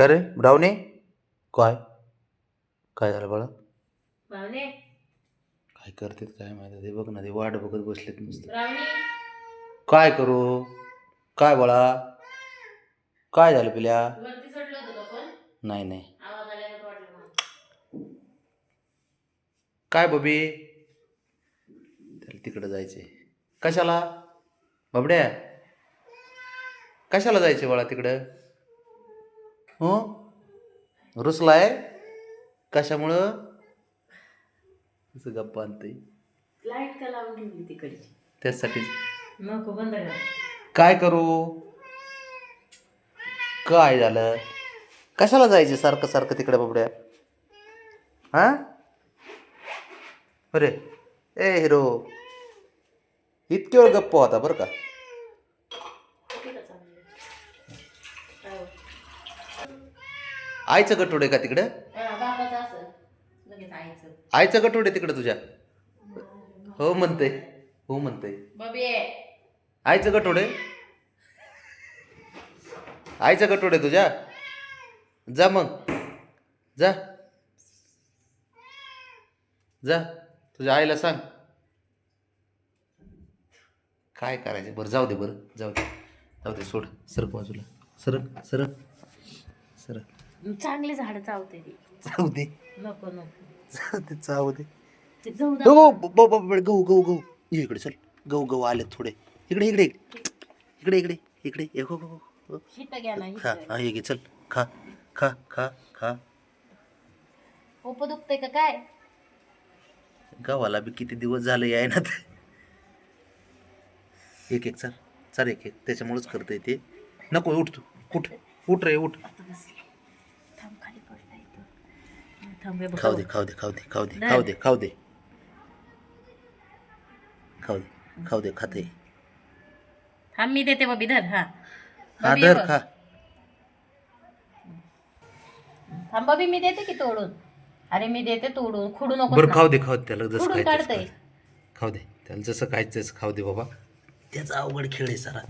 का रे ब्राऊनी? काय काय झालं बाळा? रावणे काय करतेत काय माहिती. ते बघ ना, ते वाट बघत बसलेत नुसतं. रावणे काय करू? काय बाळा? काय झालं पिल्या? वरती चढलं होतं का पण? नाही नाही. आवाज आल्यागत वाटलं मला. काय बबी? त्याला तिकडं जायचंय. कशाला बाबड्या? कशाला जायचं बाळा तिकडं? हो रुसलाय कशामुळं? असं गप्पा आणतंय लाईट का लावून ठेवली तिकडची? त्यासाठीच. नको बंद कर. काय करू? काय झालं? कशाला जायचं सारखं सारखं तिकडे बाबड्या? हा अरे ए हिरो, इतके वेळ गप्पा होता बरं का. किती का चांगलं? काय हो? आईचं गटोड आहे का तिकडं? बापाचं असं लगेच आईचं. आईचं गटोड आहे तिकडं तुझ्या? हो म्हणते, हो म्हणते. बबी आईचं गटोड आहे? आईचं गटोड आहे तुझ्या? जा मग, जा जा तुझ्या आईला सांग काय करायचं. बरं जाऊ दे, बरं जाऊ दे, जाऊ दे, सोड. सरक बाजूला, सरक सरक सरक. चांगली झाडं चावते ती. जाऊ दे, नको नको जाऊ दे, जाऊ दे. ते जाऊ दे. गहू गहू गहू ये इकडे, चल. गहू गहू आले थोडे. इकडे इकडे इकडे इकडे इकडे ये. हो हो हो. हित घ्या ना खा, हा ये घे, चल. खा खा खा खा. पोप दुखतंय का काय? गावाला बी किती दिवस झाले याय ना. एक एक चल चल, एक एक. त्याच्यामुळेच करतंय ते. नको उठ तू, उठ उठ रे उठ. थांब खाली पडता येतं. थांब हे बघ. खाऊ दे खाऊ दे खाऊ दे खाऊ दे खाऊ दे खाऊ दे खाऊ दे खाऊ दे. खाते. थांब मी देते बबी, धर. हा हा बबी, धर हे बघ. खा. थांब बबी, मी देते की तोडून. अरे मी देते तोडून, खुडू नको. बरं खाऊ दे खाऊ दे. त्याला जसं खुडून खायचं काढतंय. खाऊ दे. त्याला जसं खायचं तसं खाऊ दे बाबा. त्याचा अवघड खेळ आहे सारा.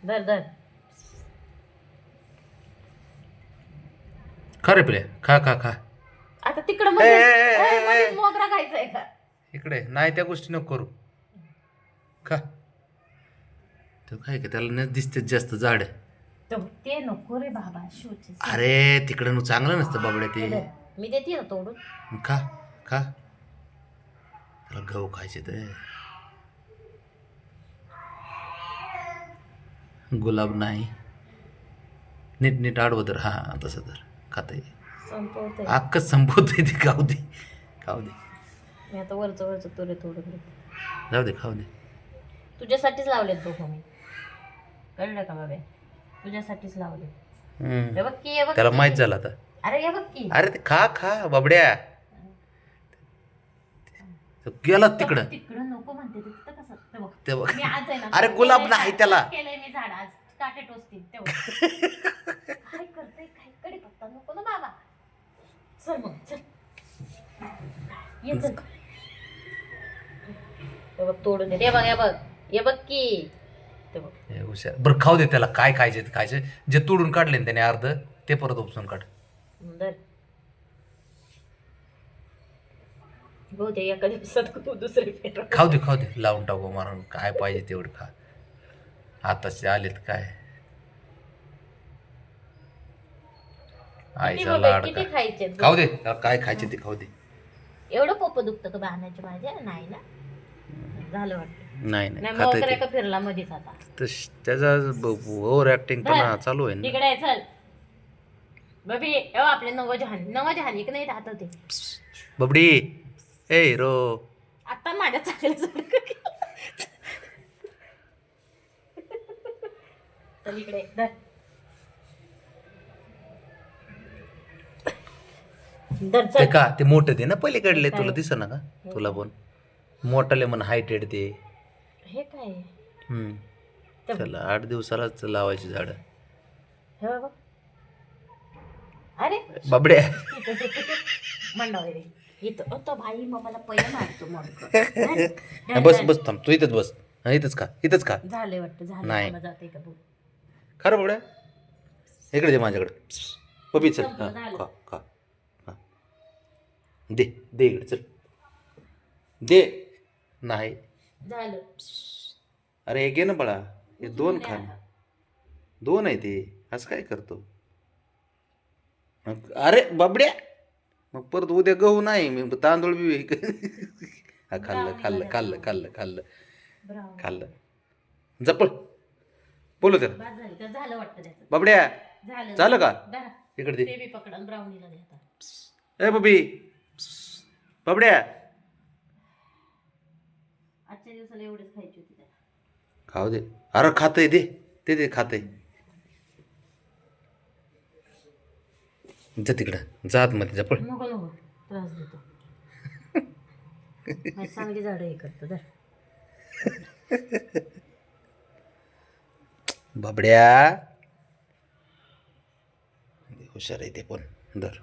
धर धर. खा रे प्रिया, खा खा खा. आता तिकडं मोगरा खायचंय का? इकडे नाही, त्या गोष्टी नको करू. खा. तो काय का त्याला नाही दिसते जास्त झाड. ते नको रे बाबा, शोचे. अरे तिकडं चांगलं नसतं बाबड्या ते. मी देते ना तोडून. खा खा. त्याला गहू खायचे ते. गुलाब नाही, नीट नीट आडवं तर. हा तसं तर खाते. संपवते. अख्खच संपवते ते. खाऊ दे खाऊ दे. मी आता वरचं तुरे तोडून देते. जाऊ दे खाऊ दे. तुझ्यासाठीच लावलेत दोघं मी. कळलं का बाबा? तुझ्यासाठीच लावले. हे बघ की, हे बघ त्याला की. माहित झालं आता. अरे हे बघ की. अरे ते खा खा बाबड्या. तो गेला तिकडं. तिकडं नको म्हणते ते. तिथं कसं ते बघ. ते बघ. मी आज आहे ना, अरे गुलाब नाही त्याला. केलंय मी झाड आज. काटे टोचतील तेव्हा. काय करते काय? कडीपत्ता नको ना बाबा. चल मग चल. ये चल. हे बघ तोडून दे. हे बघ हे बघ. हे बघ की. ते बघ. हे हुशार. बरं खाऊ दे त्याला. काय खायचे ते खायचे. जे तोडून काढले ना त्याने अर्ध, ते परत उपसून काढ. धर. बहुते एका दिवसात खूप दुसरे फेट. खाऊ दे खाऊ दे. लावून टाकू मारून. काय पाहिजे तेवढं खा. आताचे आलेत काय. आईचा लाड किती का. खायचे? खाऊ दे. त्याला काय खायचे ते खाऊ दे. एवढं पोप दुखतं का बाणाची भाजी? नाही ना, झालं वाटतं. नाही नाही नाही मग खात वगैरे का फिरला मध्येच आता. त्याचा ओव्हर ऍक्टिंग पण चालू आहे ना. तिकडे चल बबी. एव्हा आपले नवजहान एक नाही राहत होते. बबडी ए हिरो. आता माझ्या चांगलं चल इकडे धर. धर ते चल. का ते मोठे ते ना पलीकडले. तुला दिसत ना का? तुला पण मोठाले म्हण हायटेड ते. हे काय? त्याला 8 दिवसालाच लावायची झाड. हे बाबा. अरे बाबड्या. मंडाव रे इथं. तो भाई मग मला पहिले मारतो मग. बस बस थांब. तू इथंच बस. इथंच खा, इथंच खा. झाले वाटतं. झालं नाही. मला जाते का बघ. खरं बाबड्या. इकडे दे माझ्याकडे पपी चल संपलं, हां झालं. खा खा हां दे दे इकडे चल दे नाही झालं. अरे हे घे ना बाळा हे उचलून दोन द्या खा ना आता. 2 आहे ते असं काय करतो मग अरे बाबड्या मग परत उद्या गहू नाही मी तांदूळ बी हा खाल्लं खाल्लं खाल्लं खाल्लं खाल्लं ब्राऊन. खाल्लं जपळ बोलू त्याला बाद झाली का? झालं वाटतं त्याचं. बाबड्या झालं. झालं का धरा. इकडे दे ते बी पकडा आणि ब्राउनीला द्या आता. ए बबी बाबड्या आजच्या दिवसाला एवढेच खायची होती त्याला. खाऊ दे अरे खातंय दे ते दे खातंय जा तिकडं जात मध्ये जपळ नको नको त्रास देतो. माझी चांगली झाडं हे करतं धर. बाबड्या हुशार आहे ते पण दर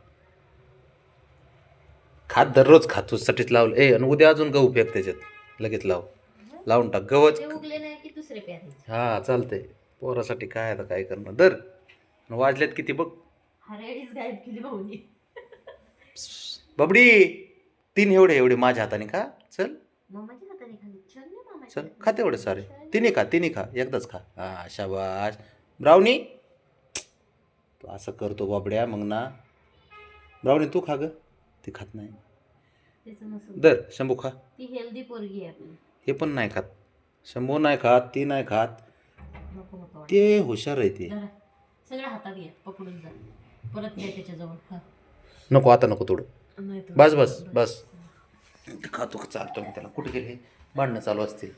खात दररोज खा तुझ्यासाठीच लावलं ए आणि उद्या अजून गहू फेक त्याच्यात लगेच लावून टाक गवच ते उगले नाही की दुसरे प्यारायचे. हा चालतंय पोरासाठी काय आता काय करणार दर वाजल्यात किती बघ हा रेडीच गायब केली भाऊनी. बाबडी 3 एवढे माझ्या हाताने खा चल मामाच्या हाताने खाली छान नाही मामाच्या चल हाताने. खा तेवढे सारे तिन्ही खा एकदाच खा हा शाबाश ब्राउनी तू असं करतो बाबड्या मग ना ब्राउनी तू खा ग ती खात नाही त्याचं नसून. दर शंभू खा ती हेल्दी पोरगी आहे आपली. हे पण नाही खात शंभू नाही खात ती नाही खात नको नको वाटतं. ते हुशार आहे ते धरा. सगळं हातात घ्या पकडून जा. परत द्या त्याच्याजवळ. हा नको आता नको थोडं नाही तर. बस बस बस खातो चालतो मी त्याला कुठे गेले भांडणं चालू असतील